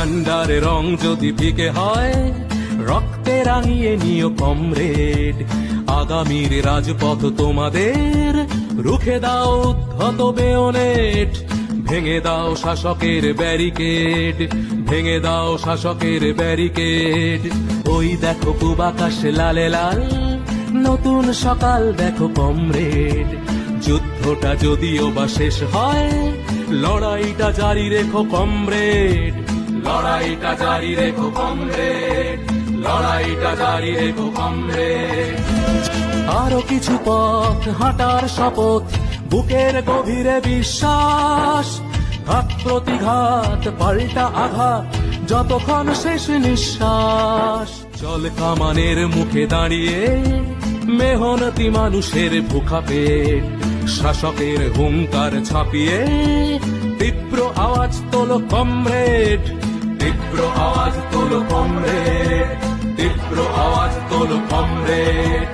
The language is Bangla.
ঝান্ডার রং যদি ফিকে হয়, রক্তে রাঙিয়ে নিও কমরেড। আগামীর রাজপথ তোমাদের, রুখে দাও উদ্ধত বেয়নেট। ভেঙে দাও শাসকের ব্যারিকেড, ভেঙে দাও শাসকের ব্যারিকেড। ওই দেখো পূব আকাশ লালে লাল, নতুন সকাল দেখো কমরেড। যুদ্ধটা যদিও বা শেষ হয়, লড়াইটা জারি রেখো কমরেড। লড়াইটা জারি রেখো কমরেড, লড়াইটা জারি রেখো কমরেড। আরো কিছু পথ হাঁটার শপথ, বুকের গভীরে বিশ্বাস। ঘাত প্রতিঘাত পাল্টা আঘাত, যতক্ষণ শেষ নিঃশ্বাস। চল কামানের মুখে দাঁড়িয়ে, মেহনতি মানুষের ভুখা পেট। শাসকের হুঙ্কার ছাপিয়ে, তীব্র আওয়াজ তোলো কমরেড। তীব্র আওয়াজ তোলো কমরেড, তীব্র আওয়াজ তোলো কমরেড।